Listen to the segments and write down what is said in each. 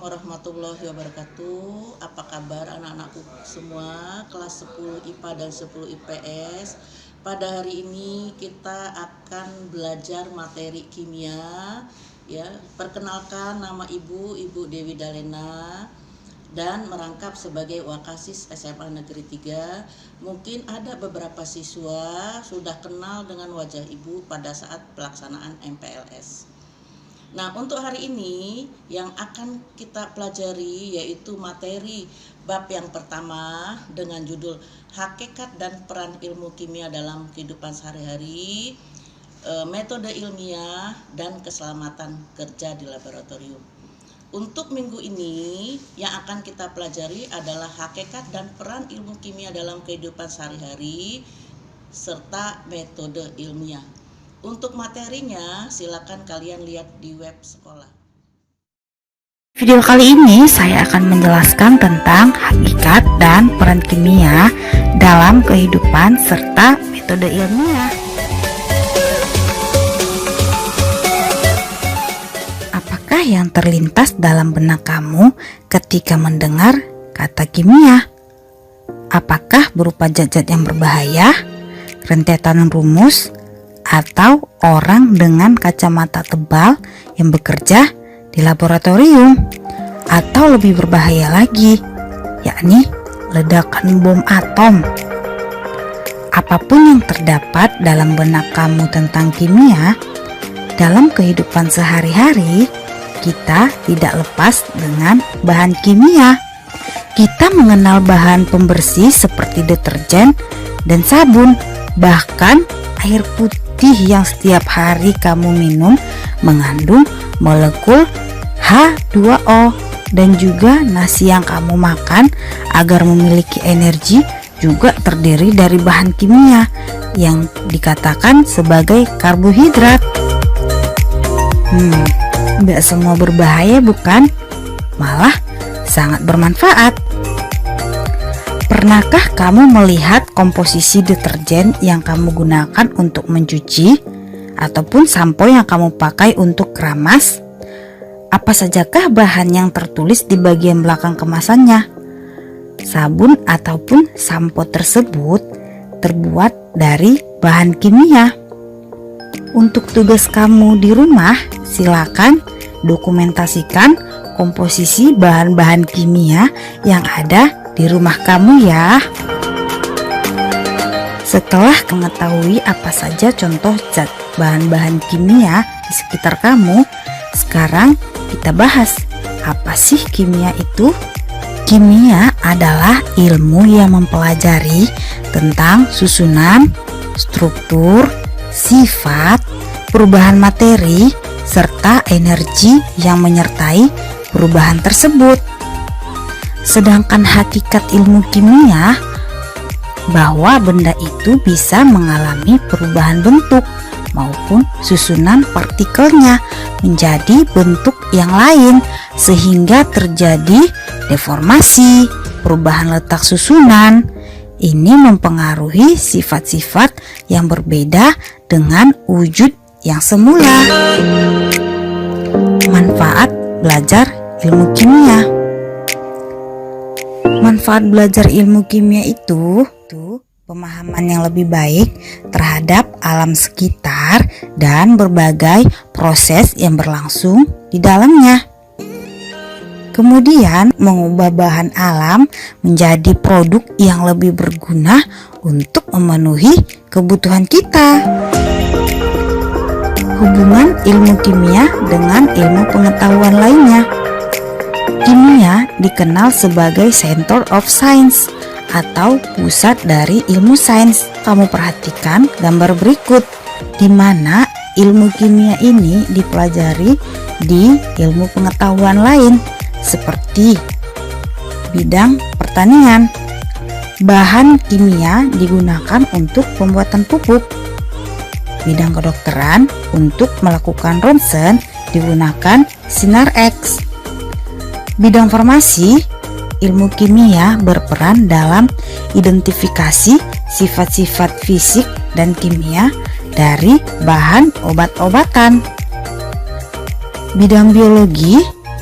Warahmatullahi wabarakatuh. Apa kabar anak-anakku semua kelas 10 IPA dan 10 IPS? Pada hari ini kita akan belajar materi kimia ya. Perkenalkan, nama Ibu Dewi Dalena dan merangkap sebagai Wakasis SMA Negeri 3. Mungkin ada beberapa siswa sudah kenal dengan wajah Ibu pada saat pelaksanaan MPLS. Nah, untuk hari ini yang akan kita pelajari yaitu materi bab yang pertama dengan judul Hakikat dan Peran Ilmu Kimia dalam Kehidupan Sehari-hari, Metode Ilmiah dan Keselamatan Kerja di Laboratorium. Untuk minggu ini yang akan kita pelajari adalah hakikat dan peran ilmu kimia dalam kehidupan sehari-hari serta metode ilmiah. Untuk materinya silakan kalian lihat di web sekolah. Video kali ini saya akan menjelaskan tentang hakikat dan peran kimia dalam kehidupan serta metode ilmiah. Apakah yang terlintas dalam benak kamu ketika mendengar kata kimia? Apakah berupa zat-zat yang berbahaya, rentetan rumus, atau orang dengan kacamata tebal yang bekerja di laboratorium, atau lebih berbahaya lagi, yakni ledakan bom atom? Apapun yang terdapat dalam benak kamu tentang kimia, dalam kehidupan sehari-hari kita tidak lepas dengan bahan kimia. Kita mengenal bahan pembersih seperti deterjen dan sabun, bahkan air putih yang setiap hari kamu minum mengandung molekul H2O, dan juga nasi yang kamu makan agar memiliki energi juga terdiri dari bahan kimia yang dikatakan sebagai karbohidrat. Tidak semua berbahaya, bukan? Malah sangat bermanfaat. Pernahkah kamu melihat komposisi deterjen yang kamu gunakan untuk mencuci ataupun sampo yang kamu pakai untuk keramas? Apa sajakah bahan yang tertulis di bagian belakang kemasannya? Sabun ataupun sampo tersebut terbuat dari bahan kimia. Untuk tugas kamu di rumah, silakan dokumentasikan komposisi bahan-bahan kimia yang ada di rumah kamu ya. Setelah mengetahui apa saja contoh zat bahan-bahan kimia di sekitar kamu, sekarang kita bahas apa sih kimia itu. Kimia adalah ilmu yang mempelajari tentang susunan, struktur, sifat, perubahan materi, serta energi yang menyertai perubahan tersebut. Sedangkan hakikat ilmu kimia bahwa benda itu bisa mengalami perubahan bentuk maupun susunan partikelnya menjadi bentuk yang lain sehingga terjadi deformasi, perubahan letak susunan. Ini mempengaruhi sifat-sifat yang berbeda dengan wujud yang semula. Manfaat belajar ilmu kimia. Manfaat belajar ilmu kimia itu pemahaman yang lebih baik terhadap alam sekitar dan berbagai proses yang berlangsung di dalamnya. Kemudian mengubah bahan alam menjadi produk yang lebih berguna untuk memenuhi kebutuhan kita. Hubungan ilmu kimia dengan ilmu pengetahuan lainnya. Kimia dikenal sebagai Center of Science atau pusat dari ilmu sains. Kamu perhatikan gambar berikut, di mana ilmu kimia ini dipelajari di ilmu pengetahuan lain seperti bidang pertanian. Bahan kimia digunakan untuk pembuatan pupuk. Bidang kedokteran untuk melakukan ronsen digunakan sinar X. Bidang farmasi, ilmu kimia berperan dalam identifikasi sifat-sifat fisik dan kimia dari bahan obat-obatan. Bidang biologi,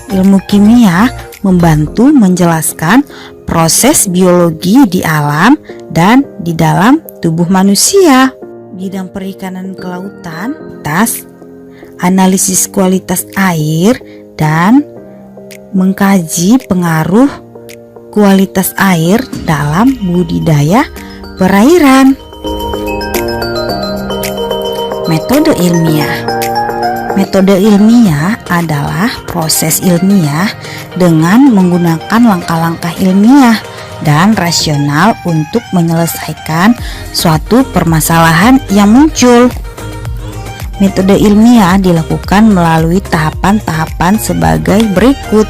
Ilmu kimia membantu menjelaskan proses biologi di alam dan di dalam tubuh manusia. Bidang perikanan kelautan, analisis kualitas air, dan mengkaji pengaruh kualitas air dalam budidaya perairan. Metode ilmiah. Metode ilmiah adalah proses ilmiah dengan menggunakan langkah-langkah ilmiah dan rasional untuk menyelesaikan suatu permasalahan yang muncul. Metode ilmiah dilakukan melalui tahapan-tahapan sebagai berikut.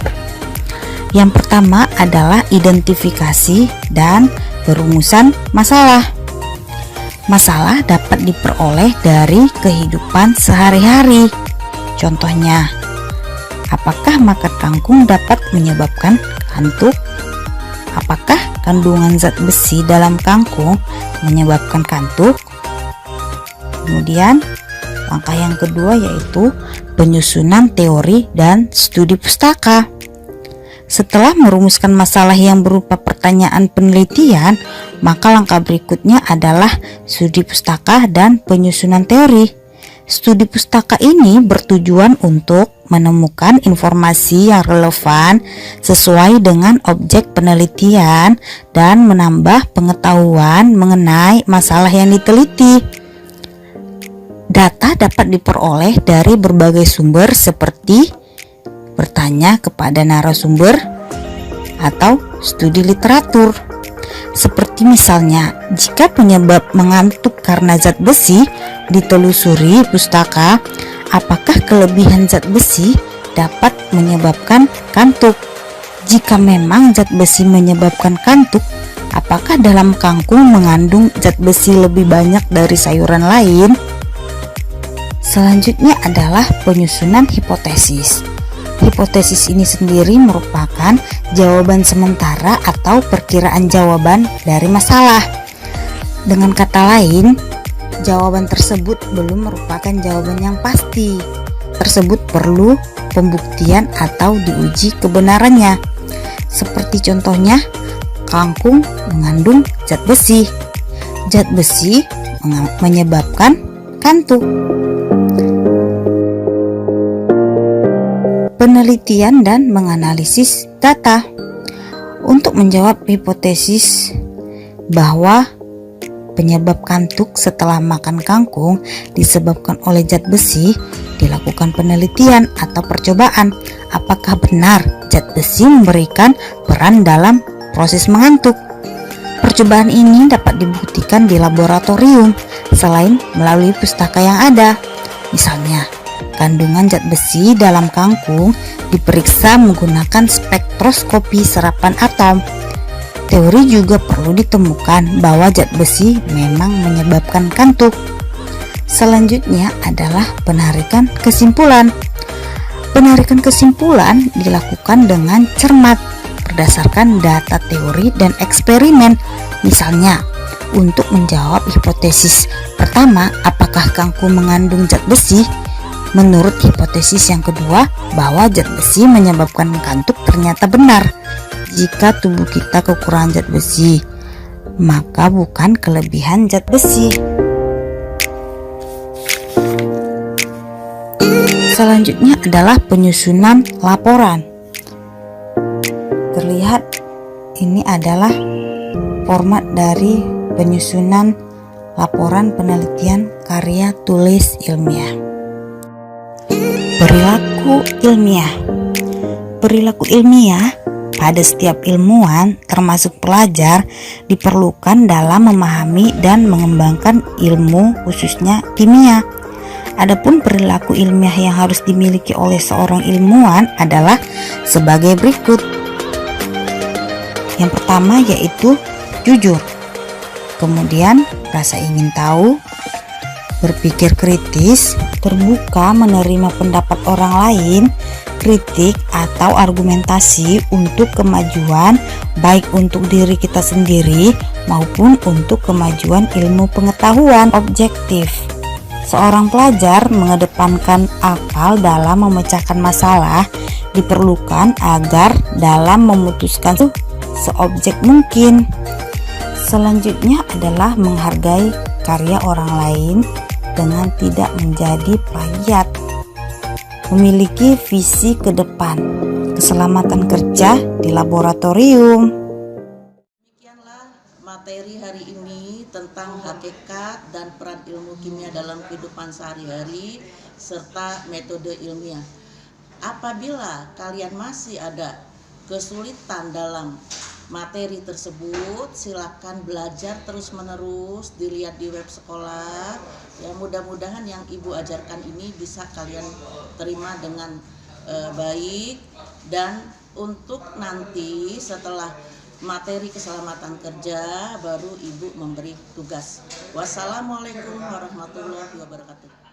Yang pertama adalah identifikasi dan perumusan masalah. Masalah dapat diperoleh dari kehidupan sehari-hari. Contohnya, apakah makan kangkung dapat menyebabkan kantuk? Apakah kandungan zat besi dalam kangkung menyebabkan kantuk? Kemudian, langkah yang kedua yaitu penyusunan teori dan studi pustaka. Setelah merumuskan masalah yang berupa pertanyaan penelitian, maka langkah berikutnya adalah studi pustaka dan penyusunan teori. Studi pustaka ini bertujuan untuk menemukan informasi yang relevan sesuai dengan objek penelitian dan menambah pengetahuan mengenai masalah yang diteliti. Data dapat diperoleh dari berbagai sumber seperti bertanya kepada narasumber atau studi literatur. Seperti misalnya, jika penyebab mengantuk karena zat besi ditelusuri pustaka, apakah kelebihan zat besi dapat menyebabkan kantuk? Jika memang zat besi menyebabkan kantuk, apakah dalam kangkung mengandung zat besi lebih banyak dari sayuran lain? Selanjutnya adalah penyusunan hipotesis. Hipotesis ini sendiri merupakan jawaban sementara atau perkiraan jawaban dari masalah. Dengan kata lain, jawaban tersebut belum merupakan jawaban yang pasti. Tersebut perlu pembuktian atau diuji kebenarannya. Seperti contohnya, kangkung mengandung zat besi. Zat besi menyebabkan kantuk. Penelitian dan menganalisis data. Untuk menjawab hipotesis bahwa penyebab kantuk setelah makan kangkung disebabkan oleh zat besi, dilakukan penelitian atau percobaan. Apakah benar zat besi memberikan peran dalam proses mengantuk? Percobaan ini dapat dibuktikan di laboratorium selain melalui pustaka yang ada. Misalnya, kandungan zat besi dalam kangkung diperiksa menggunakan spektroskopi serapan atom. Teori juga perlu ditemukan bahwa zat besi memang menyebabkan kantuk. Selanjutnya adalah penarikan kesimpulan. Penarikan kesimpulan dilakukan dengan cermat berdasarkan data teori dan eksperimen. Misalnya, untuk menjawab hipotesis pertama, apakah kangkung mengandung zat besi? Menurut hipotesis yang kedua, bahwa zat besi menyebabkan kantuk ternyata benar. Jika tubuh kita kekurangan zat besi, maka bukan kelebihan zat besi. Selanjutnya adalah penyusunan laporan. Terlihat ini adalah format dari penyusunan laporan penelitian karya tulis ilmiah. Perilaku ilmiah. Perilaku ilmiah pada setiap ilmuwan termasuk pelajar diperlukan dalam memahami dan mengembangkan ilmu khususnya kimia. Adapun perilaku ilmiah yang harus dimiliki oleh seorang ilmuwan adalah sebagai berikut. Yang pertama yaitu jujur. Kemudian rasa ingin tahu, berpikir kritis, terbuka menerima pendapat orang lain, kritik atau argumentasi untuk kemajuan baik untuk diri kita sendiri maupun untuk kemajuan ilmu pengetahuan. Objektif. Seorang pelajar mengedepankan akal dalam memecahkan masalah diperlukan agar dalam memutuskan seobjek mungkin. Selanjutnya adalah menghargai karya orang lain dengan tidak menjadi plagiat. Memiliki visi ke depan, keselamatan kerja di laboratorium. Demikianlah materi hari ini tentang hakikat dan peran ilmu kimia dalam kehidupan sehari-hari serta metode ilmiah. Apabila kalian masih ada kesulitan dalam materi tersebut, silakan belajar terus-menerus, dilihat di web sekolah. Ya, mudah-mudahan yang Ibu ajarkan ini bisa kalian terima dengan baik, dan untuk nanti setelah materi keselamatan kerja baru Ibu memberi tugas. Wassalamualaikum warahmatullahi wabarakatuh.